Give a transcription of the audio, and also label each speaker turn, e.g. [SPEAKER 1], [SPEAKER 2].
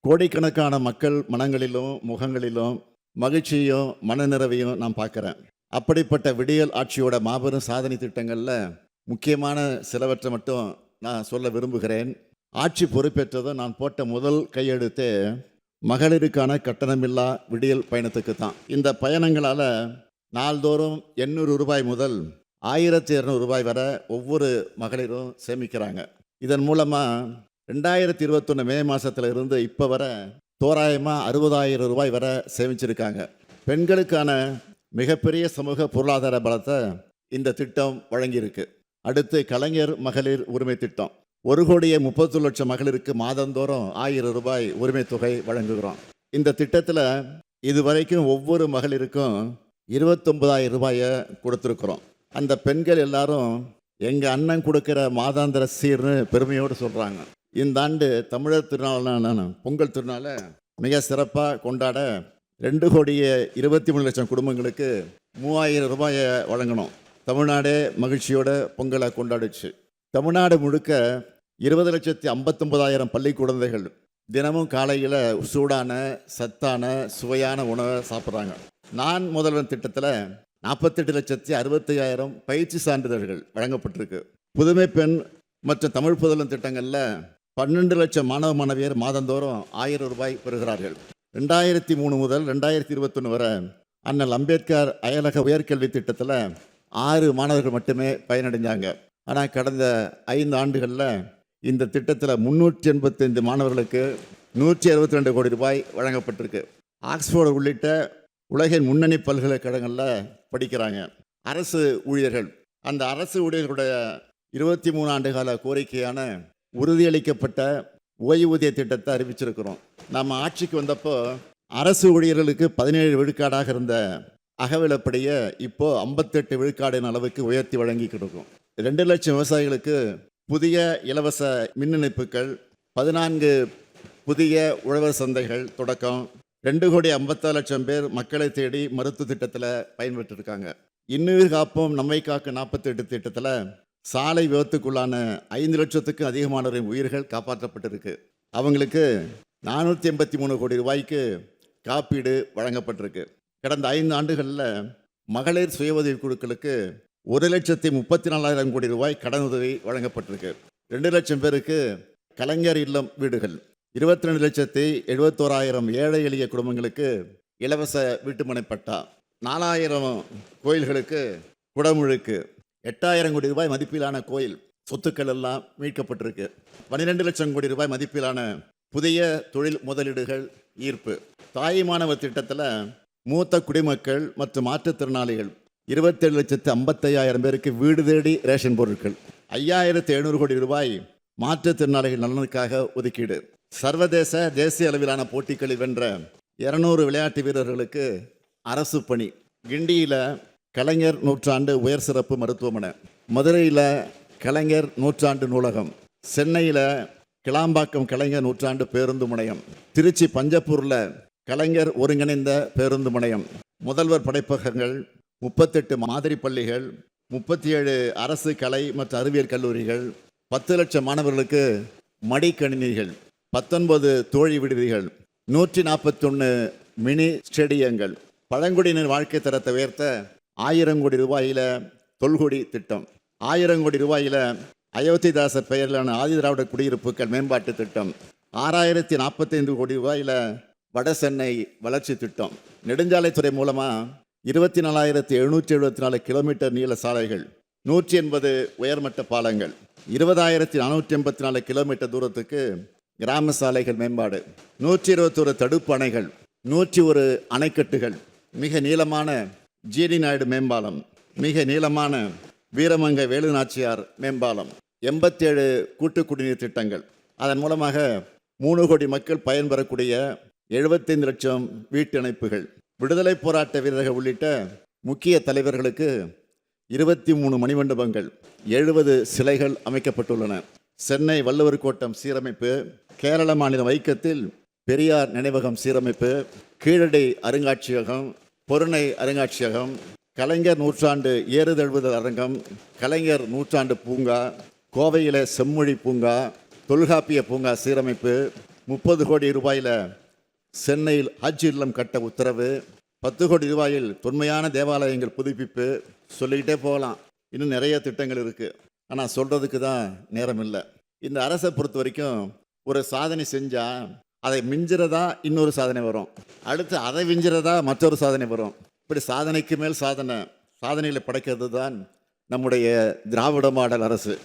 [SPEAKER 1] கோடிக்கணக்கான மக்கள் மனங்களிலும் முகங்களிலும் மகிழ்ச்சியும் மனநிறைவையும் நான் பார்க்குறேன். அப்படிப்பட்ட விடியல் ஆட்சியோட மாபெரும் சாதனை திட்டங்களில் முக்கியமான சிலவற்றை மட்டும் நான் சொல்ல விரும்புகிறேன். ஆட்சி பொறுப்பேற்றதும் நான் போட்ட முதல் கையெழுத்தே மகளிருக்கான கட்டணமில்லா விடியல் பயணத்துக்கு தான். இந்த பயணங்களால் நாள்தோறும் 800 ரூபாய் முதல் 1200 ரூபாய் வரை ஒவ்வொரு மகளிரும் சேமிக்கிறாங்க. இதன் மூலமாக 2021 மே மாதத்தில் இருந்து இப்போ வரை தோராயமாக 60,000 ரூபாய் வரை சேமிச்சிருக்காங்க. பெண்களுக்கான மிகப்பெரிய சமூக பொருளாதார பலத்தை இந்த திட்டம் வழங்கியிருக்கு. அடுத்து கலைஞர் மகளிர் உரிமை திட்டம். 1,30,00,000 மகளிருக்கு மாதந்தோறும் 1000 ரூபாய் உரிமை தொகை வழங்குகிறோம். இந்த திட்டத்தில் இதுவரைக்கும் ஒவ்வொரு மகளிருக்கும் 29,000 ரூபாயை கொடுத்துருக்குறோம். அந்த பெண்கள் எல்லாரும் எங்கள் அண்ணன் கொடுக்குற மாதாந்திர சீர்னு பெருமையோடு சொல்கிறாங்க. இந்த ஆண்டு தமிழர் திருநாளான பொங்கல் திருநாளை மிக சிறப்பாக கொண்டாட 2,23,00,000 குடும்பங்களுக்கு 3,000 ரூபாயை வழங்கணும். தமிழ்நாடே மகிழ்ச்சியோட பொங்கலை கொண்டாடுச்சு. தமிழ்நாடு முழுக்க 20,59,000 பள்ளி குழந்தைகள் தினமும் காலையில் சூடான சத்தான சுவையான உணவை சாப்பிட்றாங்க. நான் முதல்வன் திட்டத்தில் 48,65,000 பயிற்சி சான்றிதழ்கள் வழங்கப்பட்டிருக்கு. புதுமை பெண் மற்றும் தமிழ் புதல்வன் திட்டங்களில் 12 லட்சம் மாணவ மாணவியர் மாதந்தோறும் 1000 ரூபாய் பெறுகிறார்கள். 2003 முதல் 2021 வரை அண்ணல் அம்பேத்கர் அயலக உயர்கல்வி திட்டத்தில் 6 மாணவர்கள் மட்டுமே பயனடைஞ்சாங்க. ஆனால் கடந்த 5 ஆண்டுகளில் இந்த திட்டத்தில் 385 மாணவர்களுக்கு 162 கோடி ரூபாய் வழங்கப்பட்டிருக்கு. ஆக்ஸ்போர்டு உள்ளிட்ட உலகின் முன்னணி பல்கலைக்கழகங்களில் படிக்கிறாங்க. அரசு ஊழியர்கள், அந்த அரசு ஊழியர்களுடைய 23 ஆண்டு கால கோரிக்கையான உறுதியளிக்கப்பட்ட ஓய்வூதிய திட்டத்தை அறிவிச்சிருக்கிறோம். நம்ம ஆட்சிக்கு வந்தப்போ அரசு ஊழியர்களுக்கு 17 விழுக்காடாக இருந்த அகவிலப்படியை இப்போ 58 விழுக்காடின் அளவுக்கு உயர்த்தி வழங்கி கொடுக்கும். 2 லட்சம் விவசாயிகளுக்கு புதிய இலவச மின் இணைப்புகள், 14 புதிய உழவர் சந்தைகள் தொடக்கம், 2,54,00,000 பேர் மக்களை தேடி மருத்துவ திட்டத்தில் பயன்பெற்றிருக்காங்க. இன்னுயிர் காப்போம் நம்மை காக்க 48 திட்டத்தில் சாலை விபத்துக்குள்ளான 5 லட்சத்துக்கும் அதிகமானவரின் உயிர்கள் காப்பாற்றப்பட்டிருக்கு. அவங்களுக்கு 483 கோடி ரூபாய்க்கு காப்பீடு வழங்கப்பட்டிருக்கு. கடந்த 5 ஆண்டுகளில் மகளிர் சுய உதவி குழுக்களுக்கு 1,34,000 கோடி ரூபாய் கடனுதவி வழங்கப்பட்டிருக்கு. 2 லட்சம் பேருக்கு கலைஞர் இல்லம் வீடுகள், 22,71,000 ஏழை எளிய குடும்பங்களுக்கு இலவச வீட்டுமனை பட்டா, 4,000 கோயில்களுக்கு குடமுழுக்கு, 8,000 கோடி ரூபாய் மதிப்பிலான கோயில் சொத்துக்கள் எல்லாம் மீட்கப்பட்டிருக்கு. 12 லட்சம் கோடி ரூபாய் மதிப்பிலான புதிய தொழில் முதலீடுகள் ஈர்ப்பு. தாய் மாணவர் திட்டத்தில் மூத்த குடிமக்கள் மற்றும் மாற்றுத்திறனாளிகள் 27,55,000 பேருக்கு வீடு தேடி ரேஷன் பொருட்கள், 5,700 கோடி ரூபாய் மாற்றுத்திறனாளிகள் நலனுக்காக ஒதுக்கீடு. சர்வதேச தேசிய அளவிலான போட்டிகளில் வென்ற 200 விளையாட்டு வீரர்களுக்கு அரசு பணி. கிண்டியில் கலைஞர் நூற்றாண்டு உயர் சிறப்பு மருத்துவமனை, மதுரையில் கலைஞர் நூற்றாண்டு நூலகம், சென்னையில் கிளாம்பாக்கம் கலைஞர் நூற்றாண்டு பேருந்து முனையம், திருச்சி பஞ்சப்பூரில் கலைஞர் ஒருங்கிணைந்த பேருந்து முனையம், முதல்வர் படைப்பகங்கள், 38 மாதிரி பள்ளிகள், 37 அரசு கலை மற்றும் அறிவியல் கல்லூரிகள், 10 லட்சம் மாணவர்களுக்கு மடிக்கணினிகள், 19 தோழி விடுதிகள், 141 மினி ஸ்டேடியங்கள். பழங்குடியினர் வாழ்க்கை தரத்தை உயர்த்த 1000 கோடி ரூபாயில் தொல்குடி திட்டம், 1000 கோடி ரூபாயில் அயோத்திதாசர் பெயரிலான ஆதிதிராவிட குடியிருப்புகள் மேம்பாட்டு திட்டம், 6,045 கோடி ரூபாயில் வட சென்னை வளர்ச்சி திட்டம். நெடுஞ்சாலைத்துறை மூலமாக 24,774 கிலோமீட்டர் நீள சாலைகள், 180 உயர்மட்ட பாலங்கள், 20,484 கிலோமீட்டர் தூரத்துக்கு கிராம சாலைகள் மேம்பாடு, 121 தடுப்பு அணைகள், 101 அணைக்கட்டுகள், மிக நீளமான ஜிடி நாயுடு மேம்பாலம், மிக நீளமான வீரமங்கை வேலுநாச்சியார் மேம்பாலம், 87 கூட்டு குடிநீர் திட்டங்கள். அதன் மூலமாக 3 கோடி மக்கள் பயன்பெறக்கூடிய 75 லட்சம் வீட்டு இணைப்புகள். விடுதலை போராட்ட வீரர்கள் உள்ளிட்ட முக்கிய தலைவர்களுக்கு 23 மணிமண்டபங்கள், 70 சிலைகள் அமைக்கப்பட்டுள்ளன. சென்னை வள்ளுவர் கோட்டம் சீரமைப்பு, கேரள மாநில வைக்கத்தில் பெரியார் நினைவகம் சீரமைப்பு, கீழடி அருங்காட்சியகம், பொருணை அருங்காட்சியகம், கலைஞர் நூற்றாண்டு ஏறுதழுவுதல் அரங்கம், கலைஞர் நூற்றாண்டு பூங்கா, கோவையில் செம்மொழி பூங்கா, தொல்காப்பிய பூங்கா சீரமைப்பு, 30 கோடி ரூபாயில் சென்னையில் ஹஜ் இல்லம் கட்ட உத்தரவு, 10 கோடி ரூபாயில் தொன்மையான தேவாலயங்கள் புதுப்பிப்பு, சொல்லிக்கிட்டே போகலாம். இன்னும் நிறைய திட்டங்கள் இருக்குது. ஆனால் சொல்கிறதுக்கு தான் நேரம் இல்லை. இந்த அரசை பொறுத்த வரைக்கும் ஒரு சாதனை செஞ்சால் அதை மிஞ்சுறதா இன்னொரு சாதனை வரும், அடுத்து அதை மிஞ்சுறதா மற்றொரு சாதனை வரும். இப்படி சாதனைக்கு மேல் சாதனைகளை படைக்கிறது தான் நம்முடைய திராவிட மாடல் அரசு.